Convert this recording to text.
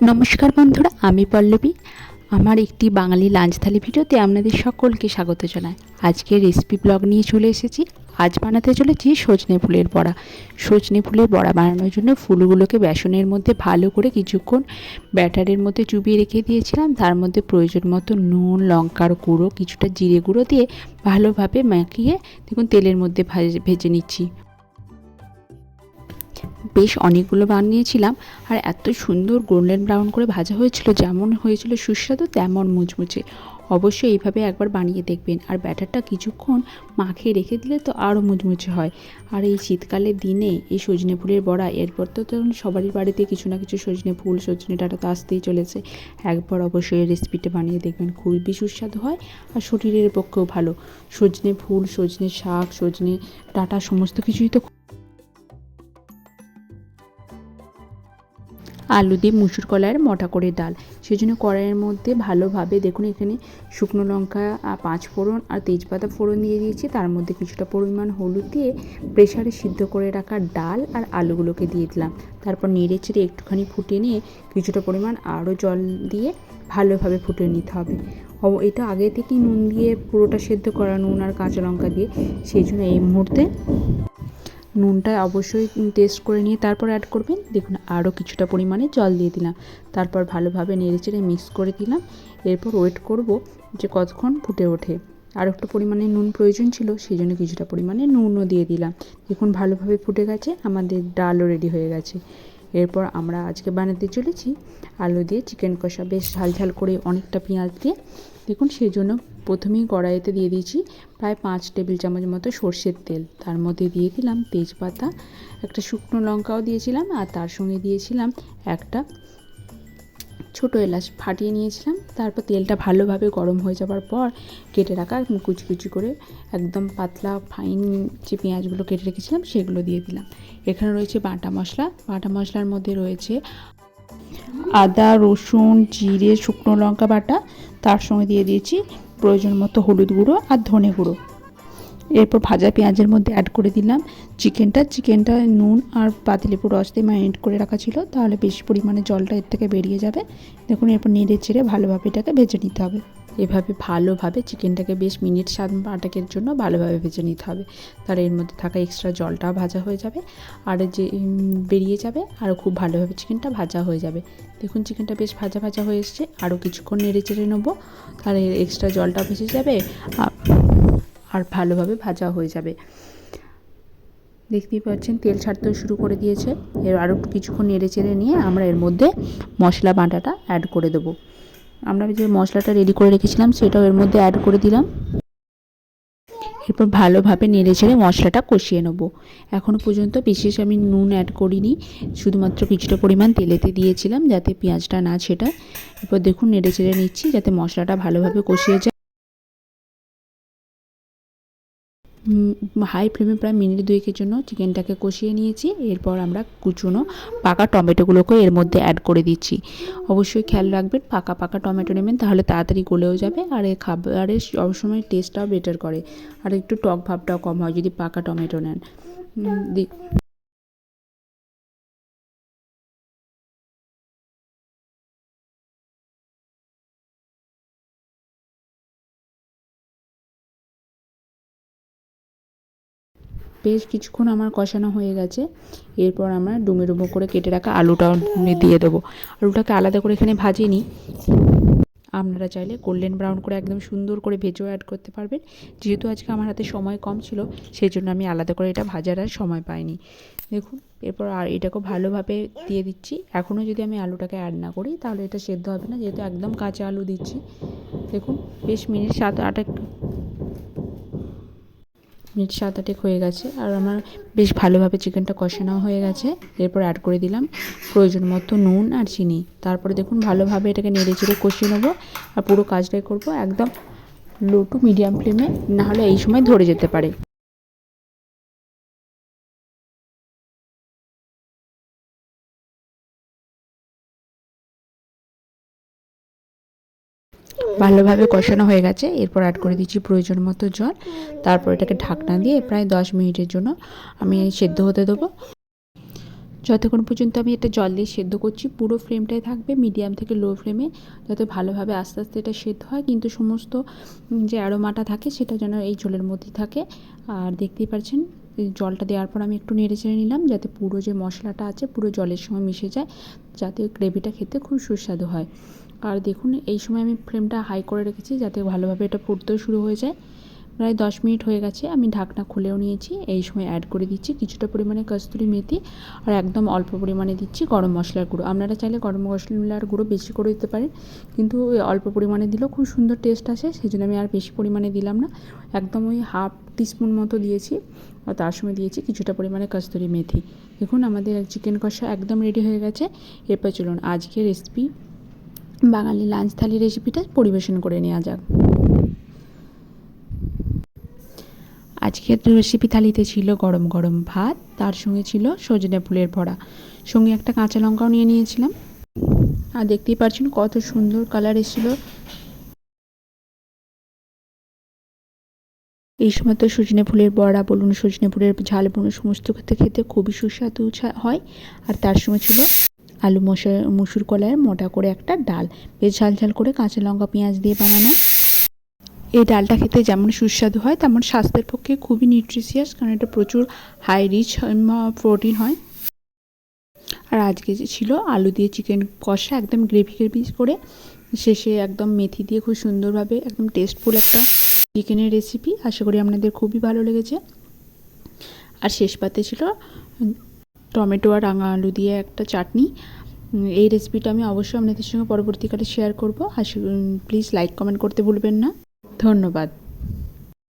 নমস্কার বন্ধুরা, আমি পল্লবী। আমার একটি বাঙালি লাঞ্চ থালি ভিডিওতে আপনাদের সকলকে স্বাগত জানাই। আজকে রেসিপি ব্লগ নিয়ে চলে এসেছি। আজ বানাতে চলেছি সজনে ফুলের বড়া। সজনে ফুলের বড়া বানানোর জন্য ফুলগুলোকে বেসনের মধ্যে ভালো করে কিছুক্ষণ ব্যাটারের মধ্যে চুবিয়ে রেখে দিয়েছিলাম। তার মধ্যে প্রয়োজন মতো নুন, লঙ্কার গুঁড়ো, কিছুটা জিরে গুঁড়ো দিয়ে ভালোভাবে মাখিয়ে দেখুন তেলের মধ্যে ভেজে নিচ্ছি। বেশ অনেকগুলো বানিয়েছিলাম আর এত সুন্দর গোল্ডেন ব্রাউন করে ভাজা হয়েছিল, যেমন হয়েছিল সুস্বাদু তেমন মুচমুচে। অবশ্যই এইভাবে একবার বানিয়ে দেখবেন। আর ব্যাটারটা কিছুক্ষণ মাখিয়ে রেখে দিলে তো আরও মুচমুচে হয়। আর এই শীতকালের দিনে এই সজনে ফুলের বড়া, এরপর তো তখন সবারই বাড়িতে কিছু না কিছু সজনে ফুল, সজনে ডাঁটা তো আসতেই চলেছে। একবার অবশ্যই এই রেসিপিটা বানিয়ে দেখবেন, খুবই সুস্বাদু হয় আর শরীরের পক্ষেও ভালো। সজনে ফুল, সজনে শাক, সজনে ডাঁটা সমস্ত কিছুই তো। আলু দিয়ে মুসুর কলাইয়ের মোটা করে ডাল, সেই জন্য কড়াইয়ের মধ্যে ভালোভাবে দেখুন এখানে শুকনো লঙ্কা, 5 ফোড়ন আর তেজপাতা ফোড়ন দিয়ে দিয়েছি। তার মধ্যে কিছুটা পরিমাণ হলুদ দিয়ে প্রেসারে সিদ্ধ করে রাখা ডাল আর আলুগুলোকে দিয়ে দিলাম। তারপর নেড়ে চেড়ে একটুখানি ফুটিয়ে নিয়ে কিছুটা পরিমাণ আরও জল দিয়ে ভালোভাবে ফুটিয়ে নিতে হবে। এটা আগে থেকেই নুন দিয়ে পুরোটা সেদ্ধ করা, নুন আর কাঁচা লঙ্কা দিয়ে, সেই জন্য এই মুহূর্তে নুনটা অবশ্যই টেস্ট করে নিয়ে তারপর অ্যাড করবেন। দেখুন আরও কিছুটা পরিমাণে জল দিয়ে দিলাম। তারপর ভালোভাবে নেড়েচেড়ে মিক্স করে দিলাম। এরপর ওয়েট করব যে কতক্ষণ ফুটে ওঠে। আর একটু পরিমাণে নুন প্রয়োজন ছিল, সেই জন্য কিছুটা পরিমাণে নুনও দিয়ে দিলাম। দেখুন ভালোভাবে ফুটে গেছে, আমাদের ডালও রেডি হয়ে গেছে। এরপর আমরা আজকে বানাতে চলেছি আলু দিয়ে চিকেন কষা, বেশ ঝাল ঝাল করে অনেকটা পেঁয়াজ দিয়ে। দেখুন সেই জন্য প্রথমেই কড়াইতে দিয়ে দিয়েছি প্রায় 5 টেবিল চামচ মতো সর্ষের তেল। তার মধ্যে দিয়ে দিলাম তেজপাতা, একটা শুকনো লঙ্কাও দিয়েছিলাম আর তার সঙ্গে দিয়েছিলাম একটা ছোটো এলাচ ফাটিয়ে নিয়েছিলাম। তারপর তেলটা ভালোভাবে গরম হয়ে যাওয়ার পর কেটে রাখা কুচি কুচি করে একদম পাতলা ফাইন যে পেঁয়াজগুলো কেটে রেখেছিলাম সেগুলো দিয়ে দিলাম। এখানে রয়েছে বাটা মশলা। বাটা মশলার মধ্যে রয়েছে আদা, রসুন, জিরে, শুকনো লঙ্কা বাটা। তার সঙ্গে দিয়ে দিয়েছি প্রয়োজন মতো হলুদ গুঁড়ো আর ধনে গুঁড়ো। এরপর ভাজা পেঁয়াজের মধ্যে অ্যাড করে দিলাম চিকেনটা নুন আর পাতিলেবুর রস দিয়ে ম্যারিনেট করে রাখা ছিল, তাহলে বেশি পরিমাণে জলটা এর থেকে বেরিয়ে যাবে। দেখুন এরপর নেড়ে চেড়ে ভালোভাবে এটাকে ভেজে নিতে হবে। এভাবে ভালোভাবে চিকেনটাকে বেশ মিনিট 7-8 জন্য ভালোভাবে ভেজে নিতে হবে। তার এর মধ্যে থাকা এক্সট্রা জলটা ভাজা হয়ে যাবে আর যে বেরিয়ে যাবে, আরও খুব ভালোভাবে চিকেনটা ভাজা হয়ে যাবে। দেখুন চিকেনটা বেশ ভাজা ভাজা হয়ে এসছে, আরও কিছুক্ষণ নেড়ে চেড়ে নেবো, তাহলে এক্সট্রা জলটা ভেসে যাবে আর ভালোভাবে ভাজা হয়ে যাবে। দেখতেই পাচ্ছেন তেল ছাড়তেও শুরু করে দিয়েছে। এর আরও কিছুক্ষণ নেড়ে চেড়ে নিয়ে আমরা এর মধ্যে মশলা বাটাটা অ্যাড করে দেবো। আমরা যে মশলাটা রেডি করে রেখেছিলাম সেটাও এর মধ্যে অ্যাড করে দিলাম। এরপর ভালোভাবে নেড়ে চেড়ে মশলাটা কষিয়ে নেব। এখনও পর্যন্ত বিশেষ আমি নুন অ্যাড করিনি, শুধুমাত্র কিছুটা পরিমাণ তেলেতে দিয়েছিলাম যাতে পেঁয়াজটা না ছেটায়। এরপর দেখুন নেড়ে চেড়ে নিচ্ছি যাতে মশলাটা ভালোভাবে কষিয়ে যায়। হাই ফ্লেমে প্রায় মিনিট 2 জন্য চিকেনটাকে কষিয়ে নিয়েছি। এরপর আমরা কুচনো পাকা টমেটোগুলোকে এর মধ্যে অ্যাড করে দিচ্ছি। অবশ্যই খেয়াল রাখবেন পাকা পাকা টমেটো নেবেন, তাহলে তাড়াতাড়ি গলেও যাবে আর এই খাবারের সবসময় টেস্টটাও বেটার করে আর একটু টক ভাবটাও কম হয় যদি পাকা টমেটো নেন। বেশ কিছুক্ষণ আমার কষানো হয়ে গেছে। এরপর আমরা ডুমো ডুমো করে কেটে রাখা আলুটাও দিয়ে দেবো। আলুটাকে আলাদা করে এখানে ভাজিনি, আপনারা চাইলে গোল্ডেন ব্রাউন করে একদম সুন্দর করে ভেজেও অ্যাড করতে পারবেন। যেহেতু আজকে আমার হাতে সময় কম ছিল, সেই জন্য আমি আলাদা করে এটা ভাজার আর সময় পাইনি। দেখুন এরপর আর এটাকেও ভালোভাবে দিয়ে দিচ্ছি। এখনও যদি আমি আলুটাকে অ্যাড না করি তাহলে এটা সেদ্ধ হবে না, যেহেতু একদম কাঁচা আলু দিচ্ছি। দেখুন বেশ মিনিট 7-8 হয়ে গেছে আর আমার বেশ ভালোভাবে চিকেনটা কষানো হয়ে গেছে। এরপর অ্যাড করে দিলাম প্রয়োজন মতো নুন আর চিনি। তারপরে দেখুন ভালোভাবে এটাকে নেড়ে চেড়ে কষিয়ে নেবো আর পুরো কাজটাই করব একদম লো টু মিডিয়াম ফ্লেমে, নাহলে এই সময় ধরে যেতে পারে। ভালোভাবে কষানো হয়ে গেছে। এরপর অ্যাড করে দিচ্ছি প্রয়োজন মতো জল। তারপর এটাকে ঢাকনা দিয়ে প্রায় 10 মিনিটের জন্য আমি সেদ্ধ হতে দেবো। যতক্ষণ পর্যন্ত আমি এটা জল দিয়ে সেদ্ধ করছি, পুরো ফ্লেমটাই থাকবে মিডিয়াম থেকে লো ফ্লেমে, যাতে ভালোভাবে আস্তে আস্তে এটা সেদ্ধ হয়, কিন্তু সমস্ত যে অ্যারোমাটা থাকে সেটা যেন এই ঝোলের মধ্যেই থাকে। আর দেখতেই পাচ্ছেন জলটা দেওয়ার পর আমি একটু নেড়ে চেড়ে নিলাম, যাতে পুরো যে মশলাটা আছে পুরো জলের সঙ্গে মিশে যায়, যাতে গ্রেভিটা খেতে খুব সুস্বাদু হয়। আর দেখুন এই সময় আমি ফ্লেমটা হাই করে রেখেছি, যাতে ভালোভাবে এটা ফুটতেও শুরু হয়ে যায়। প্রায় 10 মিনিট হয়ে গেছে, আমি ঢাকনা খুলেও নিয়েছি। এই সময় অ্যাড করে দিচ্ছি কিছুটা পরিমাণে কস্তুরি মেথি, আর একদম অল্প পরিমাণে দিচ্ছি গরম মশলার গুঁড়ো। আপনারা চাইলে গরম মশলার গুঁড়ো বেশি করে দিতে পারেন, কিন্তু ওই অল্প পরিমাণে দিলেও খুব সুন্দর টেস্ট আসে, সেই জন্য আমি আর বেশি পরিমাণে দিলাম না। একদম ওই হাফ টিস্পুন মতো দিয়েছি, আর তার সঙ্গে দিয়েছি কিছুটা পরিমাণে কস্তুরি মেথি। দেখুন আমাদের চিকেন কষা একদম রেডি হয়ে গেছে। এরপর চলুন আজকের রেসিপি, বাঙালি লাঞ্চ থালি রেসিপিটা পরিবেশন করে নেওয়া যাক। আজকের রেসিপি থালিতে ছিল গরম গরম ভাত, তার সঙ্গে ছিল সজনে ফুলের বড়া, সঙ্গে একটা কাঁচা লঙ্কাও নিয়ে নিয়েছিলাম। আর দেখতেই পাচ্ছেন কত সুন্দর কালার এসেছিল। এই সময় তো সজনে ফুলের বড়া বলুন, সজনে ফুলের ঝাল বলুন, সমস্ত খেতে খেতে খুবই সুস্বাদু হয়। আর তার সঙ্গে ছিল আলু মুসুর কলাইয়ের মোটা করে একটা ডাল, বেশ ঝাল ঝাল করে কাঁচা লঙ্কা পেঁয়াজ দিয়ে বানানো। এই ডালটা খেতে যেমন সুস্বাদু হয়, তেমন স্বাস্থ্যের পক্ষে খুবই নিউট্রিশিয়াস, কারণ এটা প্রচুর হাই রিচ প্রোটিন হয়। আর আজকে যে ছিল আলু দিয়ে চিকেন কষা, একদম গ্রেভি গ্রেভি করে, শেষে একদম মেথি দিয়ে খুব সুন্দরভাবে একদম টেস্টফুল একটা চিকেনের রেসিপি। আশা করি আপনাদের খুবই ভালো লেগেছে। আর শেষ পাতে ছিল টমেটো আর রাঙা আলু দিয়ে একটা চাটনি। এই রেসিপিটা আমি অবশ্যই আপনাদের সঙ্গে পরবর্তীকালে শেয়ার করব। প্লিজ লাইক কমেন্ট করতে ভুলবেন না। ধন্যবাদ।